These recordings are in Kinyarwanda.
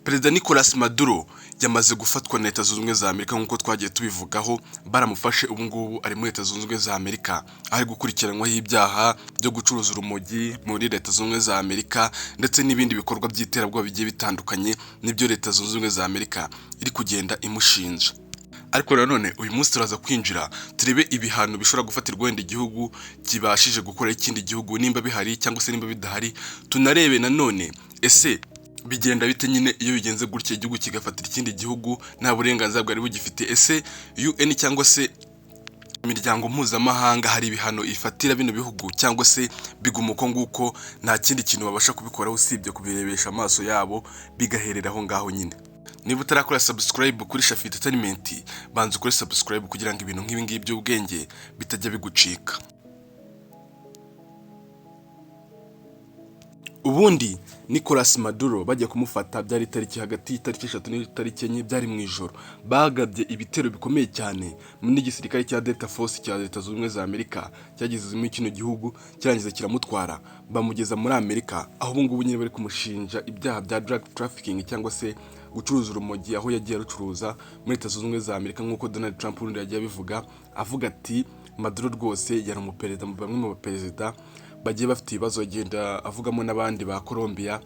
Perezida Nicolas Maduro yamaze gufatwa na Leta Zunze Ubumwe za Amerika nk'uko twagiye tubivugaho, baramufashe ubu ngubu ari muri Leta Zunze Ubumwe za Amerika, ari gukurikiranwaho ibyaha byo gucuruza urumogi muri Leta Zunze Ubumwe za Amerika ndetse n'ibindi bikorwa by'iterabwoba bigiye bitandukanye n'ibyo Leta Zunze Ubumwe za Amerika iri kugenda imushinja. Ariko nanone uyu munsi turaza kwinjira turebe ibihano bishobora gufatirwa wenda igihugu kibashije gukora ikindi gihugu, nimba bihari cyangwa se nimba bidahari. Tunarebe nanone ese bigenda bite nyine iyo bigenze gutya igihugu kigafatira ikindi gihugu nta burenganzira bwari bugifite. Ese UN cyangwa se imiryango mpuzamahanga hari ibihano ifatira bino bihugu, cyangwa se biguma uko nguko nta kindi kintu babasha kubikoraho usibye kubirebesha amaso yabo bigaherera aho ngaho nyine. Niba utarakora subscribe kuri Shafi Entertainment, banza ukore subscribe kugira ngo ibintu nk'ibi ngibi by'ubwenge bitajya bigucika. Ubundi Nicolas Maduro bajya kumufata byari tariki hagati y'itariki 3 n'itariki 4, byari mu ijoro. Bagabye ibitero bikomeye cyane muri gisirikare cya Delta Force cya Leta Zunze Ubumwe za Amerika cyageze muri kino gihugu, kirangiza kiramutwara bamugeza muri Amerika, aho ubu ngubu nyine bari kumushinja ibyaha bya drug trafficking cyangwa se gucuruza urumogi, aho yagiye arucuruza muri Leta Zunze Ubumwe za Amerika nk'uko Donald Trump urundi yagiye abivuga, avuga ati Maduro rwose yari umuperezida, bamwe mu baperezida bagiye bafite ibibazo, agenda avugamo n'abandi ba Colombia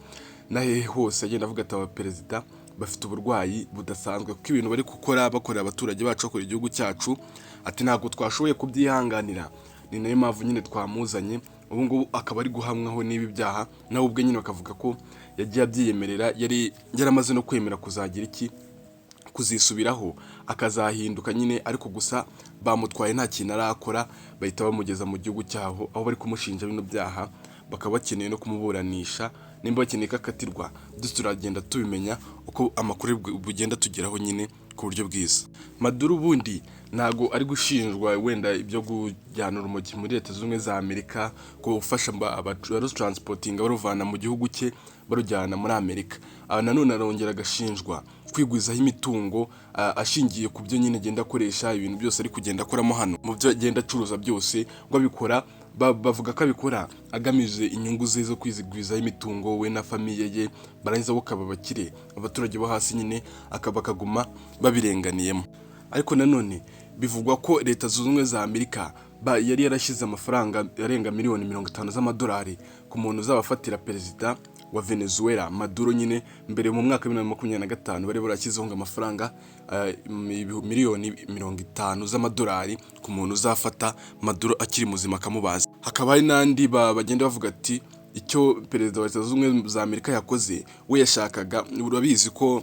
nahe hose, agenda avuga ati abaperezida bafite uburwayi budasanzwe kuko ibintu bari gukora bakorera abaturage bacu, bakorera igihugu cyacu, ati ntabwo twashoboye kubyihanganira. Ni nayo mpamvu nyine twamuzanye, ubu ngubu akaba ari guhamwaho n'ibi byaha, nawe ubwe nyine bakavuga ko yagiye abyiyemerera, yaramaze no kwemera kuzagira kuzisubiraho akazahinduka nyine, ariko gusa bamutwaye nta kintu arakora, bahita bamugeza mu gihugu cyaho aho bari kumushinja bino byaha, bakaba bakeneye no kumuburanisha. Nimba bakeneye kakatirwa, turagenda tubimenya uko amakuru bugenda tugeraho nyine ku buryo bwiza. Maduro ubundi ntago ari gushinjwa wenda ibyo kujyana urumogi muri Leta Zunze Ubumwe za Amerika, ko ufasha transportinga baruvana mu gihugu cye barujyana muri Amerika. Nanone arongera agashinjwa kwigwizaho imitungo ashingiye ku byo nyine agenda akoresha, ibintu byose ari kugenda akoramo hano mu byo agenda acuruza byose, ngo abikora bavuga ko abikora agamije inyungu ze zo kwizigwizaho imitungo we na famiye ye, barangiza bakaba bakire, abaturage bo hasi nyine akaguma babirenganiyemo. Ariko nanone bivugwa ko Leta Zunze Ubumwe za Amerika yari yarashyize amafaranga arenga miliyoni 50 z'amadolari ku muntu uzabafatira perezida wa Venezuela Maduro nyine mbere mu mwaka wa 2025, bari barashyizeho ngo amafaranga miliyoni 50 z'amadolari ku muntu uzafata Maduro akiri muzima akamubaza. Hakaba hari n'andi bagenda bavuga ati icyo perezida wa Leta Zunze Ubumwe za Amerika yakoze, we yashakaga, urabizi ko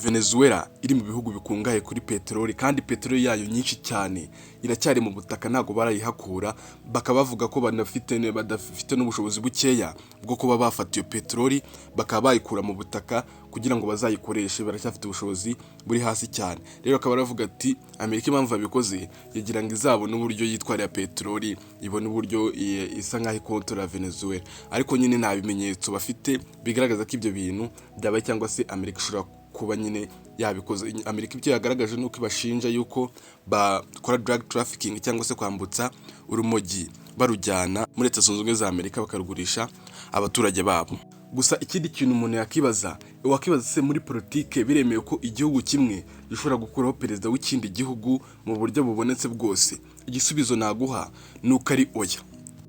Venezuela iri mu bihugu bikungahaye kuri peteroli, kandi peteroli yayo nyinshi cyane iracyari mu butaka, ntago barayihakura. Bakaba bavuga ko badafite n'ubushobozi bukeya bwo kuba bafata iyo peteroli bakaba bayikura mu butaka kugira ngo bazayikoreshe, baracyafite ubushobozi buri hasi cyane. Rero akaba aravuga ati Amerika impamvu yabikoze yagira ngo izabone uburyo yitwarira peteroli, ibone uburyo isa nkaho ikontorora Venezuela. Ariko nyine nta bimenyetso bafite bigaragaza ko ibyo bintu byabaye, cyangwa se Amerika ishobora kuba nyine yabikoze. Amerika ibyo yagaragaje nuko ibashinja yuko bakora drug trafficking cyangwa se kwambutsa urumogi barujyana muri Leta Zunze Ubumwe za Amerika bakarugurisha abaturage babo. Gusa ikindi kintu umuntu yakibaza se muri politike biremewe ko igihugu kimwe gishobora gukuraho perezida w'ikindi gihugu mu buryo bubonetse bwose? Igisubizo naguha nuko ari oya.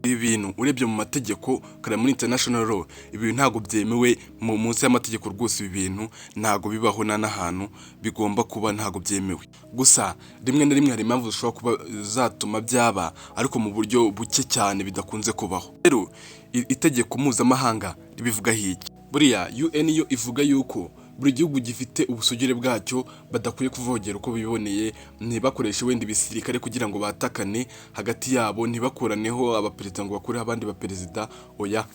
Ibi bintu urebye mu mategeko kare muri international law, ibi ntago byemewe munsi y'amategeko rwose. Ibi bintu ntago bibaho n'ahantu bigomba kuba, ntago byemewe. Gusa rimwe na rimwe hari impamvu zishobora kuba zatuma byaba, ariko mu buryo buke cyane bidakunze kubaho. Rero itegeko mpuzamahanga ribivuga hiki, buriya UN yo ivuga yuko buri gihugu gifite ubusugire bwacyo, badakwiye kuvogera uko biboneye, ntibakoreshe wenda ibisirikare kugira ngo batakane hagati yabo, ntibakuraneho abaperezida ngo bakureho abandi baperezida, oya.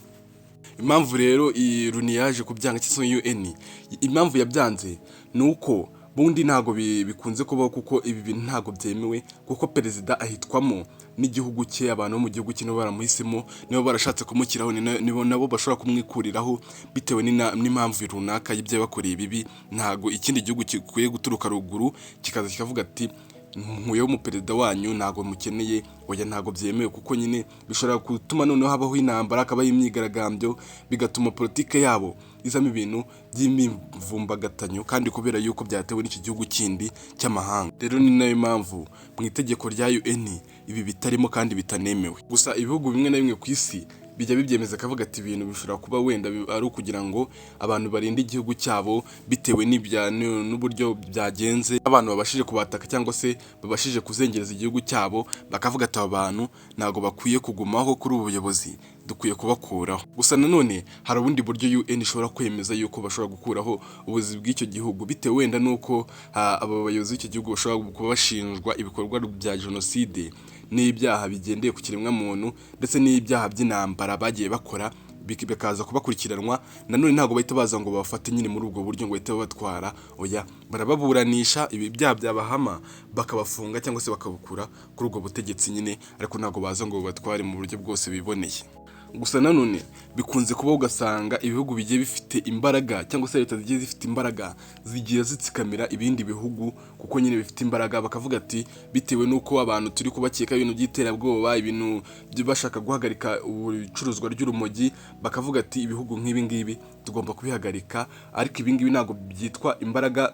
Impamvu rero Loni yaje kubyanga cyangwa se UN, impamvu yabyanze nuko bundi ntago bikunze kubaho, kuko ibi bintu ntago byemewe, kuko perezida ahitwamo n'igihugu cye, abantu bo mu gihugu cye nibo baramuhisemo, nibo barashatse kumukiraho, nibo nabo bashobora kumwikuriraho bitewe n'impamvu runaka y'ibyo bakoreye bibi. Ntago ikindi gihugu gikwiye guturuka ruguru kikaza kikavuga ati nkuyeho umuperezida wanyu ntago mukeneye, oya ntago byemewe, kuko nyine bishobora gutuma noneho habaho intambara, akabaho imyigaragambyo, bigatuma politike yabo izamo ibintu by'imivumbagatanya kandi kubera yuko byatewe n'iki gihugu kindi cy'amahanga. Rero ni nayo mpamvu mu itegeko rya UN ibi bitarimo kandi bitanemewe. Gusa ibihugu bimwe na bimwe ku isi bijya bibyemeza akavuga ati ibintu bishobora kuba wenda ari ukugira ngo abantu barinde igihugu cyabo bitewe n'uburyo byagenze, abantu babashije kubataka cyangwa se babashije kuzengereza igihugu cyabo, bakavuga ati aba bantu ntabwo bakwiye kugumaho kuri ubu buyobozi, dukwiye kubakuraho. Gusa nanone hari ubundi buryo UN ishobora kwemeza yuko bashobora gukuraho ubuyobozi bw'icyo gihugu bitewe wenda nuko aba bayobozi b'icyo gihugu bashobora kuba bashinjwa ibikorwa bya jenoside n'ibyaha bigendeye ku kiremwamuntu ndetse n'ibyaha by'intambara bagiye bakora, bikaza kubakurikiranwa. Nanone ntabwo bahita baza ngo babafate nyine muri ubwo buryo ngo bahite babatwara, oya, barababuranisha, ibi byaha byabahama bakabafunga cyangwa se bakabukura kuri ubwo butegetsi nyine, ariko ntabwo baza ngo babatware mu buryo bwose biboneye. Gusa nanone bikunze kuba ugasanga ibihugu bigiye bifite imbaraga cyangwa se leta zigiye zifite imbaraga zigiye zitsikamira ibindi bihugu kuko nyine bifite imbaraga, bakavuga ati bitewe n'uko abantu turi kubakeka ibintu by'iterabwoba, ibintu bashaka guhagarika ubucuruzwa ry'urumogi, bakavuga ati ibihugu nk'ibi ngibi tugomba kubihagarika, ariko ibi ngibi ntabwo byitwa imbaraga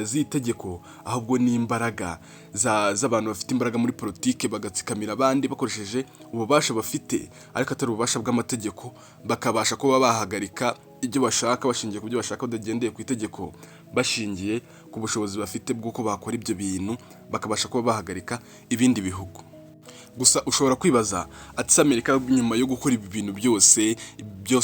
z'itegeko, ahubwo ni imbaraga z'abantu bafite imbaraga muri politike bagatsikamira abandi bakoresheje ububasha bafite, ariko atari ububasha bw'amategeko, bakabasha kuba bahagarika ibyo bashaka bashingiye ku byo bashaka badagendeye ku itegeko, bashingiye ku bushobozi bafite bw'uko bakora ibyo bintu, bakabasha kuba bahagarika ibindi bihugu. Gusa ushobora kwibaza ati Amerika nyuma yo gukora ibi bintu byose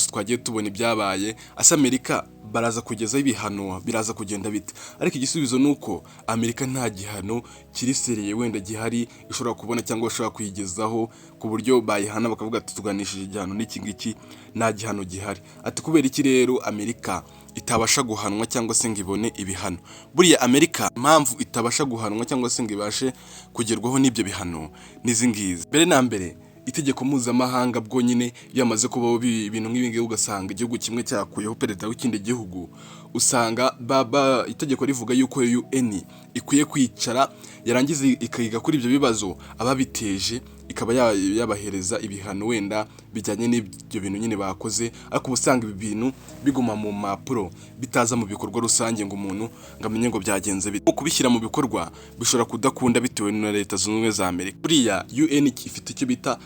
twagiye tubona ibyabaye, asa Amerika baraza kugezaho ibihano biraza kugenda bite? Ariko igisubizo nuko Amerika nta gihano kiri seriye wenda gihari ishobora kubona cyangwa ishobora kuyigezaho ku buryo bayihana bakavuga ati tuganishije igihano n'iki ngiki, nta gihano gihari. Ati kubera iki rero Amerika itabasha guhanwa cyangwa se ngo ibone ibihano? Buriya Amerika impamvu itabasha guhanwa cyangwa se ngo ibashe kugerwaho n'ibyo bihano n'izi ngizi. Mbere na mbere itegeko mpuzamahanga bwo nyine yamaze kubaho ibintu nk'ibi ngibi, ugasanga igihugu kimwe cyakuyeho perezida w'ikindi gihugu, usanga itegeko rivuga yuko UN ikwiye kwicara yarangiza ikiga kuri ibyo bibazo ababiteje, ikaba yabahereza ibihano wenda bijyanye n'ibyo bintu nyine bakoze, ariko usanga ibi bintu biguma mu mpapuro bitaza mu bikorwa rusange ngo umuntu ngo amenye ngo byagenze bite. Kubishyira mu bikorwa bishobora kudakunda bitewe na Leta Zunze Ubumwe za Amerika. Buriya UN ifite icyo bita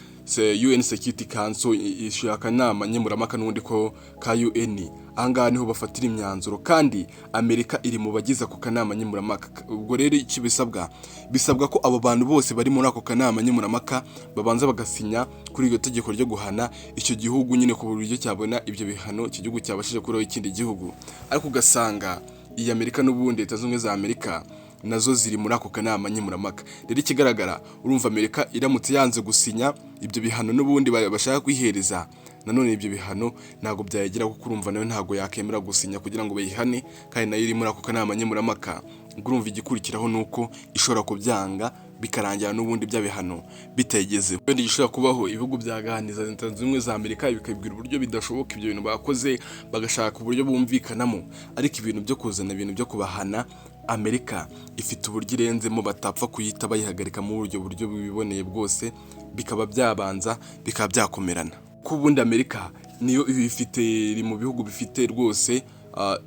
UN Security Council, ishaka inama nkemurampaka n'ubundi ko ka UN, ahangaha niho bafatira imyanzuro kandi Amerika iri mu bagize ako kanama nkemurampaka. Ubwo rero iki bisabwa ko abo bantu bose bari muri ako kanama nkemurampaka babanza bagasinya kuri iryo tegeko ryo guhana icyo gihugu nyine ku buryo cyabona ibyo bihano icyo gihugu cyabashije kuraho ikindi gihugu. Ariko ugasanga iyi Amerika n'ubundi Leta Zunze Ubumwe za Amerika nazo ziri muri ako kanama nkemurampaka. Rero ikigaragara urumva Amerika iramutse yanze gusinya ibyo bihano n'ubundi bashaka kwihereza, nanone ibyo bihano ntabwo byayagira kuko urumva nayo ntabwo yakemera gusinya kugira ngo bayihane kandi nayo iri muri ako kanama nkemurampaka. Urumva igikurikiraho nuko ishobora kubyanga bikarangira n'ubundi bya bihano bitayigeze. Wenda gishobora kubaho ibihugu byaganiza Leta Zunze Ubumwe za Amerika bikabwira uburyo bidashoboka ibyo bintu bakoze, bagashaka uburyo bumvikanamo, ariko ibintu byo kuzana ibintu byo kubahana Amerika ifite uburyo irenzemo batapfa kuyita bayihagarika mu buryo biboneye bwose, bikaba byabanza bikaba byakomerana. Ku bundi Amerika niyo iri mu bihugu bifite rwose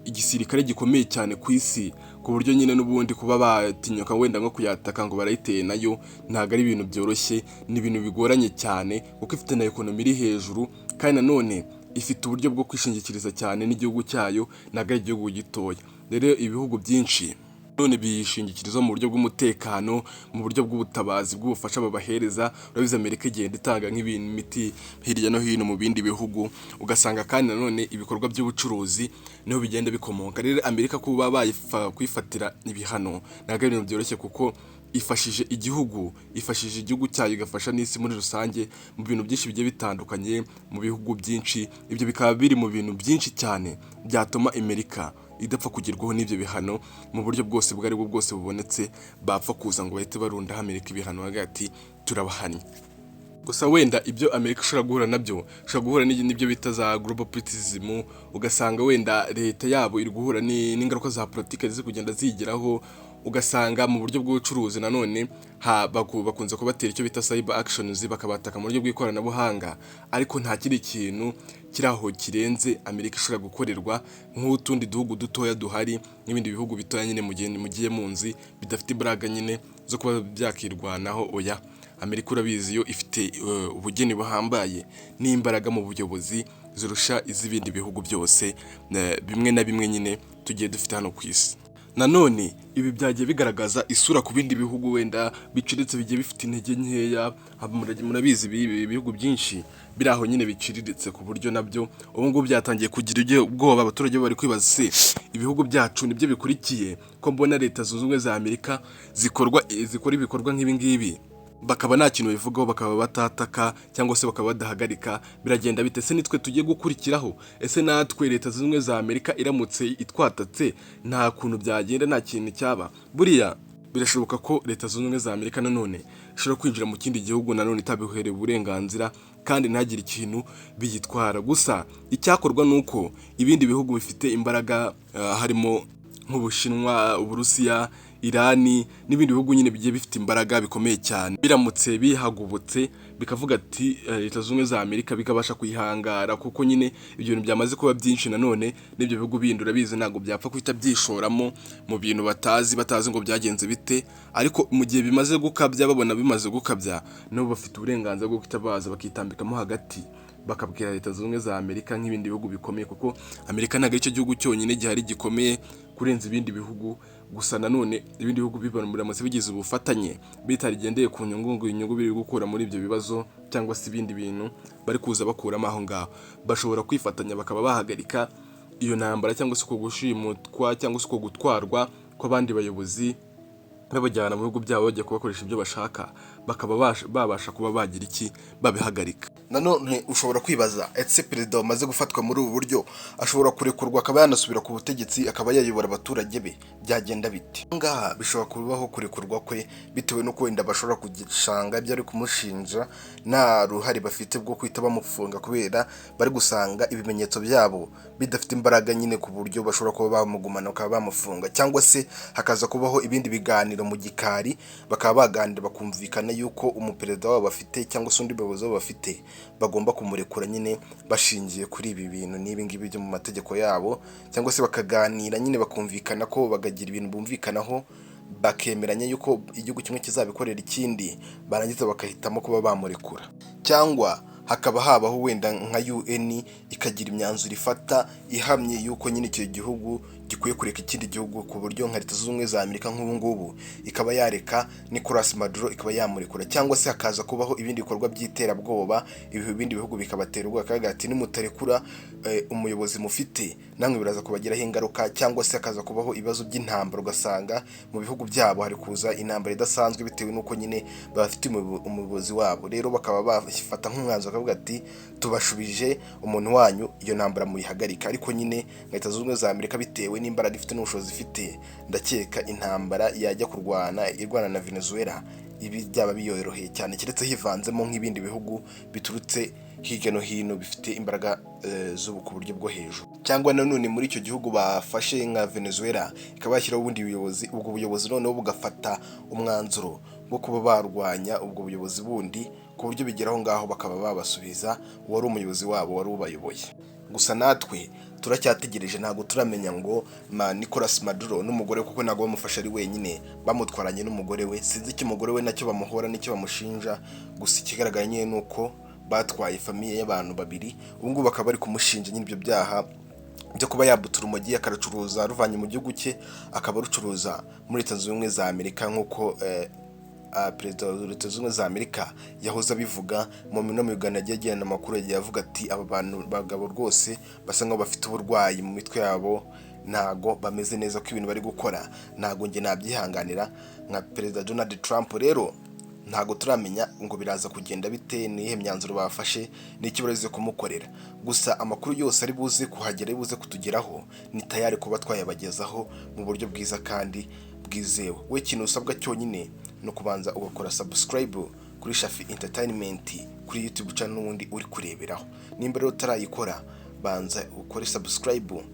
igisirikare gikomeye cyane ku isi, ku buryo nyine n'ubundi kuba batinyuka wenda nko kuyataka ngo barayiteye nayo ntabwo ari ibintu byoroshye, ni ibintu bigoranye cyane kuko ifite na ekonomi iri hejuru kandi nanone ifite uburyo bwo kwishingikiriza cyane n'igihugu cyayo, ntabwo ari igihugu gitoya. Rero ibihugu byinshi none bishingikiriza mu buryo bw'umutekano, mu buryo bw'ubutabazi bw'ubufasha babahereza. Urabizi Amerika igenda itanga nk'ibintu imiti hirya no hino mu bindi bihugu, ugasanga kandi nanone ibikorwa by'ubucuruzi niho bigenda bikomoka. Rero Amerika kuba kwifatira ibihano ntabwo ari ibintu byoroshye kuko ifashije igihugu cyayo, igafasha n'isi muri rusange mu bintu byinshi bigiye bitandukanye mu bihugu byinshi. Ibyo bikaba biri mu bintu byinshi cyane byatuma Amerika idapfa kugerwaho n'ibyo bihano mu buryo bwose ubwo aribwo bwose bubonetse, bapfa kuza ngo bahite barundaho Amerika ibihano hagati turabahanye. gusa wenda ibyo Amerika ishobora guhura nabyo, ishobora guhura n'ibyo bita za global politism, ugasanga wenda leta yabo iri guhura n'ingaruka za politiki ziri kugenda zigeraho, ugasanga mu buryo bw'ubucuruzi nanone bakunze kubatera icyo bita cyber actions, bakabataka mu buryo bw'ikoranabuhanga, ariko nta kindi kintu kiraho kirenze Amerika ishobora gukorerwa nk'utundi duhugu dutoya duhari n'ibindi bihugu bitoya nyine mugiye munzi bidafite imbaraga nyine zo kuba byakirwanaho. Oya, Amerika urabizi yo ifite ubugeni buhambaye n'imbaraga mu buyobozi zirusha iz'ibindi bihugu byose bimwe na bimwe nyine tugiye dufite hano ku isi. Nanone ibi byagiye bigaragaza isura ku bindi bihugu wenda biciriritse bigiye bifite intege nkeya. Murabizi ibihugu byinshi biri aho nyine biciriritse ku buryo nabyo ubu ngubu byatangiye kugira ubwoba. Abaturage bari kwibaza se ibihugu byacu nibyo bikurikiye ko mbona leta zunze ubumwe za Amerika zikora ibikorwa nk'ibi ngibi, bakaba nta kintu bivugaho, bakaba batataka cyangwa se bakaba badahagarika. Biragenda bite? Ese nitwe tugiye gukurikiraho? Ese natwe leta zunze ubumwe za Amerika iramutse itwatatse nta kuntu byagenda, nta kintu cyaba? Buriya birashoboka ko leta zunze ubumwe za Amerika nanone ishobora kwinjira mu kindi gihugu nanone itabiherewe uburenganzira kandi ntagire ikintu biyitwara. Gusa icyakorwa nuko ibindi bihugu bifite imbaraga harimo nk'Ubushinwa, Uburusiya, Irani n'ibindi bihugu nyine bigiye bifite imbaraga bikomeye cyane, biramutse bihagubutse bikavuga ati leta zunze ubumwe za Amerika bikabasha kwihangara, kuko nyine ibyo bintu byamaze kuba byinshi. Nanone n'ibyo bihugu bindi urabizi ntabwo byapfa kwita byishoramo mu bintu batazi ngo byagenze bite, ariko mu gihe bimaze gukabya, babona bimaze gukabya, nabo bafite uburenganzira bwo kutabaza bakitambikamo hagati bakabwira leta zunze ubumwe za Amerika nk'ibindi bihugu bikomeye, kuko Amerika ntabwo ari cyo gihugu cyonyine gihari gikomeye kurenza ibindi bihugu. Gusa nanone ibindi bihugu biramutse bigize ubufatanye bitarigendeye ku inyungu biri gukura muri ibyo bibazo cyangwa se ibindi bintu bari kuza bakuramo aho ngaho, bashobora kwifatanya bakaba bahagarika iyo ntambara cyangwa se uko gushimutwa cyangwa se uko gutwarwa kw'abandi bayobozi babajyana mu bihugu byabo bajya kubakoresha ibyo bashaka, bakaba babasha kuba bagira iki babihagarika. Nanone ushobora kwibaza, ese perezida wamaze gufatwa muri ubu buryo ashobora kurekurwa akaba yanasubira ku butegetsi akaba yayobora abaturage be, byagenda bite? Ngaha bishobora kubaho kurekurwa kwe bitewe n'uko wenda bashobora kugishanga ibyo ari kumushinja nta ruhare bafite bwo kwita bamufunga, kubera bari gusanga ibimenyetso byabo bidafite imbaraga nyine ku buryo bashobora kuba bamugumana bakaba bamufunga, cyangwa se hakaza kubaho ibindi biganiro mu gikari bakaba baganira bakumvikana yuko umuperezida wabo bafite cyangwa se undi muyobozi wabo bafite bagomba kumurekura nyine bashingiye kuri ibi bintu n'ibi ngibi byo mu mategeko yabo, cyangwa se bakaganira nyine bakumvikana ko bagagira ibintu bumvikanaho, bakemeranya yuko igihugu kimwe kizabikorera ikindi, barangiza bakahitamo kuba bamurekura. Cyangwa hakaba habaho wenda nka UN ikagira imyanzuro ifata ihamye yuko nyine icyo gihugu gikwiye kureka ikindi gihugu, ku buryo nka leta zunze ubumwe za Amerika nk'ubu ngubu ikaba yareka Nicolas Maduro ikaba yamurekura, cyangwa se hakaza kubaho ibindi bikorwa by'iterabwoba, ibindi bihugu bikabatera ubwoba kaga ati nimutarekura umuyobozi mufite namwe biraza kubagiraho ingaruka, cyangwa se hakaza kubaho ibibazo by'intambara, ugasanga mu bihugu byabo hari kuza intambara idasanzwe bitewe n'uko nyine bafite umuyobozi wabo. Rero bakaba bafata nk'umwanzuro bakavuga ati tubashubije umuntu wanyu, iyo ntambara muyihagarika. Ariko nyine leta zunze ubumwe za Amerika bitewe n'imbaraga ifite n'ubushobozi ifite, ndakeka intambara yajya irwana na Venezuela ibi byaba biyoroheye cyane, keretse hivanzemo nk'ibindi bihugu biturutse hirya no hino bifite imbaraga z'ubu ku buryo bwo hejuru. Cyangwa nanone muri icyo gihugu bafashe nka Venezuela ikaba yashyiraho ubundi buyobozi, ubwo buyobozi noneho bugafata umwanzuro wo kuba barwanya ubwo buyobozi bundi, ku buryo bigeraho ngaho bakaba babasubiza uwari umuyobozi wabo wari ubayoboye. Gusa natwe turacyategereje, ntabwo turamenya ngo Nicolas Maduro n'umugore, kuko ntabwo bamufasha ari wenyine, bamutwaranye n'umugore we. Sinzi icyo umugore we nacyo bamuhora n'icyo bamushinja, gusa ikigaragara nyine nuko batwaye famiye y'abantu babiri. Ubu ngubu bakaba bari kumushinja nyine ibyo byaha byo kuba yabutura urumogi akaracuruza ruvanye mu gihugu cye akaba rucuruza muri Leta Zunze Ubumwe za Amerika, nk'uko perezida wa Leta Zunze Ubumwe za Amerika yahoze abivuga mu biganiro yagiye agirana amakuru, yagiye avuga ati aba bantu bagabo rwose basa nkaho bafite uburwayi mu mitwe yabo, ntago bameze neza ko ibintu bari gukora, ntago njye nabyihanganira nka perezida Donald Trump. Rero ntago turamenya ngo biraza kugenda bite, nihe myanzuro bafashe, n'iki baraze kumukorera. Gusa amakuru yose ari buze kuhagera, ari buze kutugeraho, ni tayari kuba twayabagezaho mu buryo bwiza kandi bwizewe. We kintu usabwa cyonyine no kubanza ugakora subscribe kuri Shafi Entertainment kuri YouTube channel n'ubundi uri kureberaho. Nimba rero utarayikora banza ukore subscribe,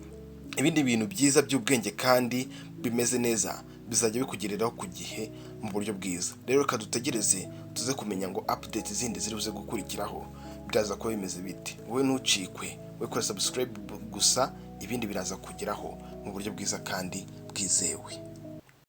ibindi bintu byiza by'ubwenge kandi bimeze neza bizajya bikugereraho ku gihe mu buryo bwiza. Rero kadutegereze tuze kumenya ngo update zindi ziri buze gukurikiraho biraza kuba bimeze bite. Wowe ntucikwe, we kora subscribe gusa, ibindi biraza kugeraho mu buryo bwiza kandi bwizewe.